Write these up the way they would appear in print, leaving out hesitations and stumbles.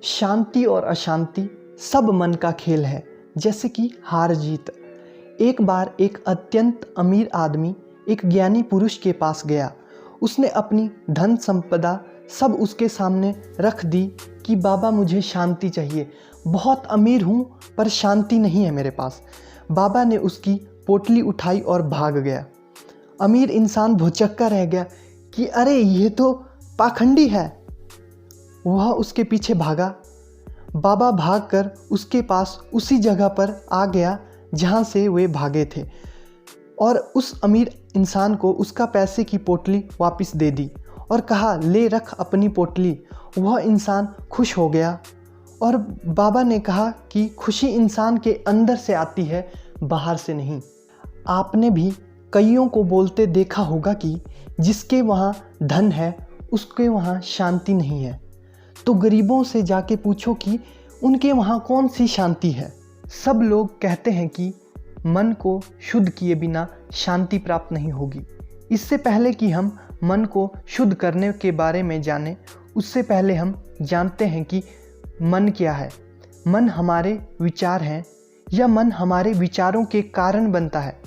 शांति और अशांति सब मन का खेल है, जैसे कि हार जीत। एक बार एक अत्यंत अमीर आदमी एक ज्ञानी पुरुष के पास गया। उसने अपनी धन संपदा सब उसके सामने रख दी कि बाबा मुझे शांति चाहिए, बहुत अमीर हूँ पर शांति नहीं है मेरे पास। बाबा ने उसकी पोटली उठाई और भाग गया। अमीर इंसान भौचक्का रह गया कि अरे ये तो पाखंडी है। वह उसके पीछे भागा। बाबा भागकर उसके पास उसी जगह पर आ गया जहाँ से वे भागे थे और उस अमीर इंसान को उसका पैसे की पोटली वापस दे दी और कहा ले रख अपनी पोटली। वह इंसान खुश हो गया और बाबा ने कहा कि खुशी इंसान के अंदर से आती है, बाहर से नहीं। आपने भी कईयों को बोलते देखा होगा कि जिसके वहाँ धन है उसके वहाँ शांति नहीं है। तो गरीबों से जाके पूछो कि उनके वहाँ कौन सी शांति है। सब लोग कहते हैं कि मन को शुद्ध किए बिना शांति प्राप्त नहीं होगी। इससे पहले कि हम मन को शुद्ध करने के बारे में जानें, उससे पहले हम जानते हैं कि मन क्या है। मन हमारे विचार हैं या मन हमारे विचारों के कारण बनता है।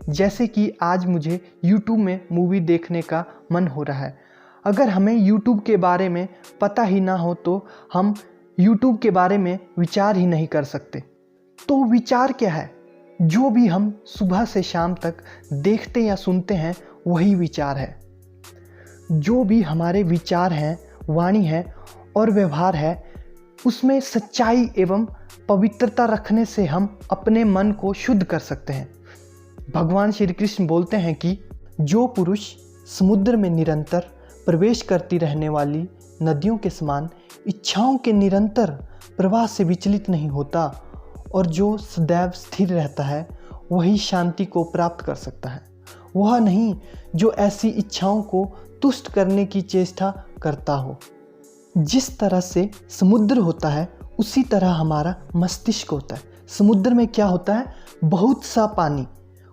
जैसे कि आज मुझे YouTube में मूवी देखने का मन हो रहा है। अगर हमें YouTube के बारे में पता ही ना हो तो हम YouTube के बारे में विचार ही नहीं कर सकते। तो विचार क्या है? जो भी हम सुबह से शाम तक देखते या सुनते हैं वही विचार है। जो भी हमारे विचार हैं, वाणी है और व्यवहार है, उसमें सच्चाई एवं पवित्रता रखने से हम अपने मन को शुद्ध कर सकते हैं। भगवान श्री कृष्ण बोलते हैं कि जो पुरुष समुद्र में निरंतर प्रवेश करती रहने वाली नदियों के समान इच्छाओं के निरंतर प्रवाह से विचलित नहीं होता और जो सदैव स्थिर रहता है वही शांति को प्राप्त कर सकता है। वह नहीं जो ऐसी इच्छाओं को तुष्ट करने की चेष्टा करता हो। जिस तरह से समुद्र होता है उसी तरह हमारा मस्तिष्क होता है। समुद्र में क्या होता है? बहुत सा पानी।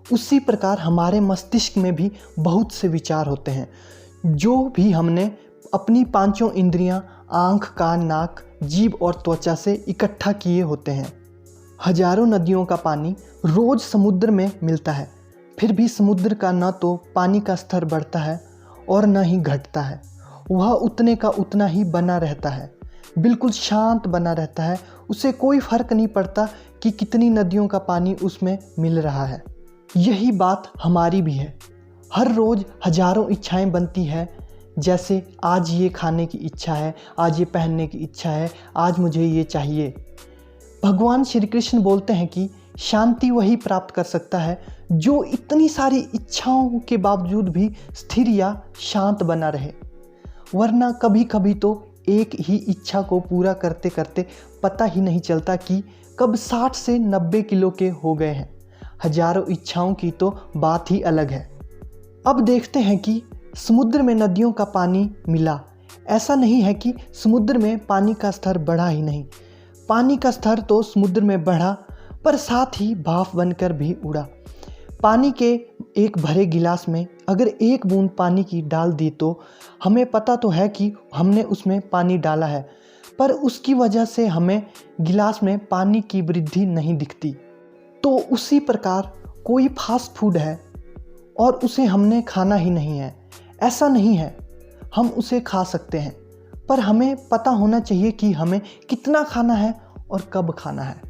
उसी प्रकार हमारे मस्तिष्क में भी बहुत से विचार होते हैं जो भी हमने अपनी पांचों इंद्रियां आँख, कान, नाक, जीभ और त्वचा से इकट्ठा किए होते हैं। हजारों नदियों का पानी रोज समुद्र में मिलता है, फिर भी समुद्र का न तो पानी का स्तर बढ़ता है और न ही घटता है। वह उतने का उतना ही बना रहता है, बिल्कुल शांत बना रहता है। उसे कोई फर्क नहीं पड़ता कि कितनी नदियों का पानी उसमें मिल रहा है। यही बात हमारी भी है। हर रोज़ हजारों इच्छाएं बनती है, जैसे आज ये खाने की इच्छा है, आज ये पहनने की इच्छा है, आज मुझे ये चाहिए। भगवान श्री कृष्ण बोलते हैं कि शांति वही प्राप्त कर सकता है जो इतनी सारी इच्छाओं के बावजूद भी स्थिर या शांत बना रहे। वरना कभी कभी तो एक ही इच्छा को पूरा करते करते पता ही नहीं चलता कि कब 60 से 90 किलो के हो गए हैं। हजारों इच्छाओं की तो बात ही अलग है। अब देखते हैं कि समुद्र में नदियों का पानी मिला। ऐसा नहीं है कि समुद्र में पानी का स्तर बढ़ा ही नहीं। पानी का स्तर तो समुद्र में बढ़ा पर साथ ही भाप बनकर भी उड़ा। पानी के एक भरे गिलास में अगर एक बूंद पानी की डाल दी तो हमें पता तो है कि हमने उसमें पानी डाला है, पर उसकी वजह से हमें गिलास में पानी की वृद्धि नहीं दिखती। तो उसी प्रकार कोई फास्ट फूड है और उसे हमने खाना ही नहीं है, ऐसा नहीं है। हम उसे खा सकते हैं, पर हमें पता होना चाहिए कि हमें कितना खाना है और कब खाना है।